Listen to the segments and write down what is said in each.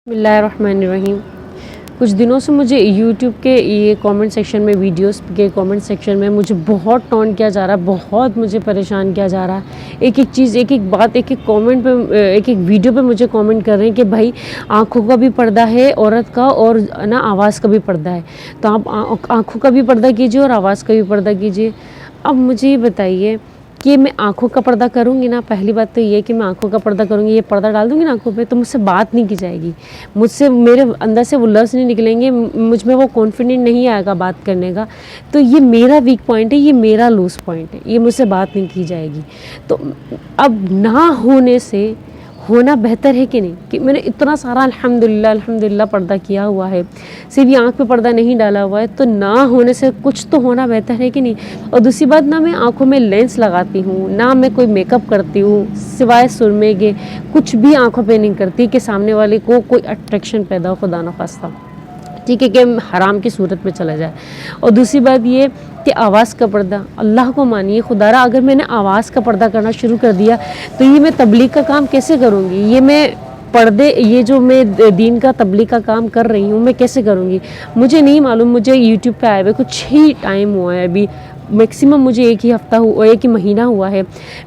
بسم اللہ الرحمن الرحیم۔ کچھ دنوں سے مجھے یوٹیوب کے یہ کامنٹ سیکشن میں، ویڈیوز کے کامنٹ سیکشن میں مجھے بہت ٹونٹ کیا جا رہا ہے، بہت مجھے پریشان کیا جا رہا ہے۔ ایک ایک چیز، ایک ایک بات، ایک ایک کامنٹ پہ، ایک ایک ویڈیو پہ مجھے کامنٹ کر رہے ہیں کہ بھائی آنکھوں کا بھی پردہ ہے عورت کا، اور نا آواز کا بھی پردہ ہے، تو آپ آنکھوں کا بھی پردہ کیجیے اور آواز کا بھی پردہ کیجیے۔ اب مجھے یہ بتائیے کہ میں آنکھوں کا پردہ کروں گی نا، پہلی بات تو یہ کہ میں آنکھوں کا پردہ کروں گی، یہ پردہ ڈال دوں گی نا آنکھوں پہ، تو مجھ سے بات نہیں کی جائے گی، مجھ سے، میرے اندر سے وہ لفظ نہیں نکلیں گے، مجھ میں وہ کانفیڈنٹ نہیں آئے گا بات کرنے کا، تو یہ میرا ویک پوائنٹ ہے، یہ میرا لوز پوائنٹ ہے، یہ مجھ سے بات نہیں کی جائے گی۔ تو اب نہ ہونے سے ہونا بہتر ہے کہ نہیں؟ کہ میں نے اتنا سارا الحمدللہ پردہ کیا ہوا ہے، صرف یہ آنکھ پہ پردہ نہیں ڈالا ہوا ہے، تو نہ ہونے سے کچھ تو ہونا بہتر ہے کہ نہیں؟ اور دوسری بات، نہ میں آنکھوں میں لینس لگاتی ہوں، نہ میں کوئی میک اپ کرتی ہوں، سوائے سرمے کے کچھ بھی آنکھوں پہ نہیں کرتی کہ سامنے والے کو کوئی اٹریکشن پیدا ہو، خدا نخواستہ، ٹھیک ہے، کہ حرام کی صورت میں چلا جائے۔ اور دوسری بات یہ کہ آواز کا پردہ، اللہ کو مانیے خدا را، اگر میں نے آواز کا پردہ کرنا شروع کر دیا تو یہ میں تبلیغ کا کام کیسے کروں گی؟ یہ میں پردے، یہ جو میں دین کا تبلیغ کا کام کر رہی ہوں، میں کیسے کروں گی؟ مجھے نہیں معلوم، مجھے یوٹیوب پہ آئے ہوئے کچھ ہی ٹائم ہوا ہے، ابھی میکسیمم مجھے ایک ہی ہفتہ ہوا، ایک ہی مہینہ ہوا ہے۔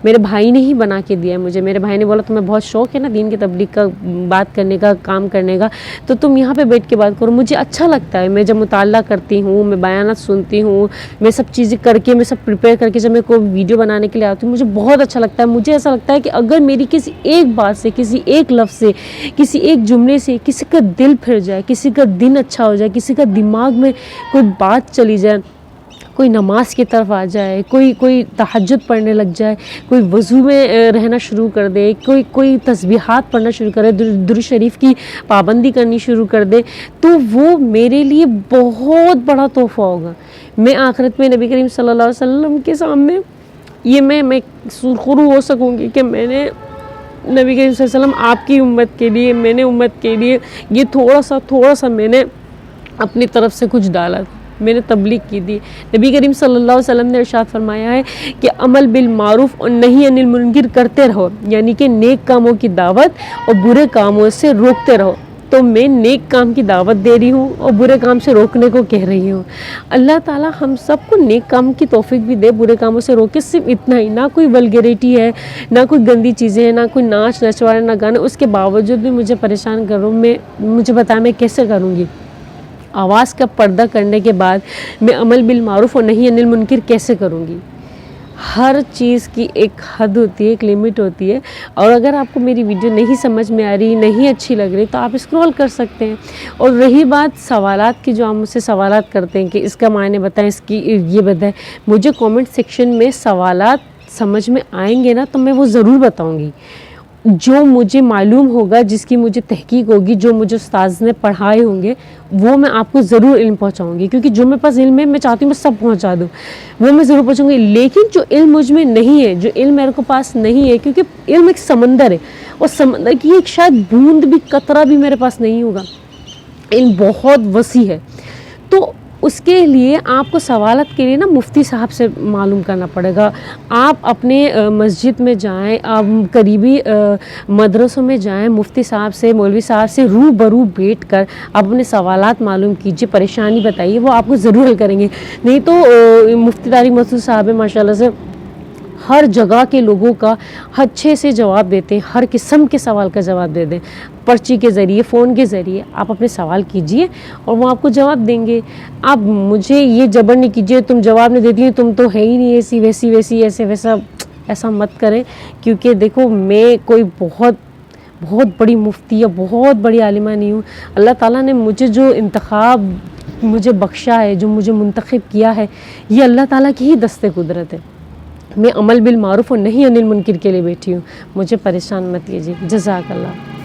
میرے بھائی نے ہی بنا کے دیا ہے مجھے، میرے بھائی نے بولا تمہیں بہت شوق ہے نا دین کی تبلیغ کا، بات کرنے کا، کام کرنے کا، تو تم یہاں پہ بیٹھ کے بات کرو۔ مجھے اچھا لگتا ہے، میں جب مطالعہ کرتی ہوں، میں بیانات سنتی ہوں، میں سب چیزیں کر کے، میں سب پریپیئر کر کے جب میں کوئی ویڈیو بنانے کے لیے آتی ہوں، مجھے بہت اچھا لگتا ہے۔ مجھے ایسا لگتا ہے کہ اگر میری کسی ایک بات سے، کسی ایک لفظ سے، کسی ایک جملے سے کسی کا دل پھر جائے، کسی کا دن اچھا ہو جائے، کسی کا دماغ میں کوئی بات چلی جائے، کوئی نماز کی طرف آ جائے، کوئی تہجد پڑھنے لگ جائے، کوئی وضو میں رہنا شروع کر دے، کوئی تسبیحات پڑھنا شروع کرے، درود شریف کی پابندی کرنی شروع کر دے، تو وہ میرے لیے بہت بڑا تحفہ ہوگا۔ میں آخرت میں نبی کریم صلی اللہ علیہ وسلم کے سامنے یہ میں سرخرو ہو سکوں گی کہ میں نے نبی کریم صلی اللہ علیہ وسلم آپ کی امت کے لیے، میں نے امت کے لیے یہ تھوڑا سا میں نے اپنی طرف سے کچھ ڈالا، میں نے تبلیغ کی تھی۔ نبی کریم صلی اللہ علیہ وسلم نے ارشاد فرمایا ہے کہ عمل بالمعروف اور نہی عن المنکر کرتے رہو، یعنی کہ نیک کاموں کی دعوت اور برے کاموں سے روکتے رہو۔ تو میں نیک کام کی دعوت دے رہی ہوں اور برے کام سے روکنے کو کہہ رہی ہوں۔ اللہ تعالی ہم سب کو نیک کام کی توفیق بھی دے، برے کاموں سے روکے۔ صرف اتنا ہی، نہ کوئی ولگریٹی ہے، نہ کوئی گندی چیزیں ہیں، نہ کوئی ناچ نچوانا، نہ گانا، اس کے باوجود بھی مجھے پریشان کروں، مجھے بتا میں کیسے کروں گی؟ آواز کا پردہ کرنے کے بعد میں عمل بالمعروف اور نہی عن المنکر کیسے کروں گی؟ ہر چیز کی ایک حد ہوتی ہے، ایک لیمٹ ہوتی ہے، اور اگر آپ کو میری ویڈیو نہیں سمجھ میں آ رہی، نہیں اچھی لگ رہی، تو آپ اسکرول کر سکتے ہیں۔ اور رہی بات سوالات کی، جو آپ مجھ سے سوالات کرتے ہیں کہ اس کا معنی بتائیں، اس کی یہ بتائیں، مجھے کامنٹ سیکشن میں سوالات سمجھ میں آئیں گے نا تو میں وہ ضرور بتاؤں گی۔ جو مجھے معلوم ہوگا، جس کی مجھے تحقیق ہوگی، جو مجھے استاذ نے پڑھائے ہوں گے، وہ میں آپ کو ضرور علم پہنچاؤں گی، کیونکہ جو میرے پاس علم ہے میں چاہتی ہوں میں سب پہنچا دوں، وہ میں ضرور پہنچاؤں گی۔ لیکن جو علم مجھ میں نہیں ہے، جو علم میرے کو پاس نہیں ہے، کیونکہ علم ایک سمندر ہے، اور سمندر کی ایک شاید بوند بھی، قطرہ بھی میرے پاس نہیں ہوگا، علم بہت وسیع ہے۔ تو اس کے لیے آپ کو سوالات کے لیے نا مفتی صاحب سے معلوم کرنا پڑے گا۔ آپ اپنے مسجد میں جائیں، آپ قریبی مدرسوں میں جائیں، مفتی صاحب سے، مولوی صاحب سے روبرو بیٹھ کر آپ اپنے سوالات معلوم کیجیے، پریشانی بتائیے، وہ آپ کو ضرور حل کریں گے۔ نہیں تو مفتی طارق مسعود صاحب ماشاء اللہ سے ہر جگہ کے لوگوں کا اچھے سے جواب دیتے ہیں، ہر قسم کے سوال کا جواب دے دیں، پرچی کے ذریعے، فون کے ذریعے آپ اپنے سوال کیجئے اور وہ آپ کو جواب دیں گے۔ آپ مجھے یہ جبر نہیں کیجئے، تم جواب نہیں دیتی، تم تو ہے ہی نہیں ایسی ویسی ایسے ویسا، ایسا مت کریں، کیونکہ دیکھو میں کوئی بہت بڑی مفتی یا بہت بڑی عالمہ نہیں ہوں۔ اللہ تعالیٰ نے مجھے جو انتخاب مجھے بخشا ہے، جو مجھے منتخب کیا ہے، یہ اللہ تعالیٰ کی ہی دست قدرت ہے۔ میں عمل بالمعروف اور نہی عن المنکر کے لیے بیٹھی ہوں، مجھے پریشان مت کیجیے۔ جزاک اللہ۔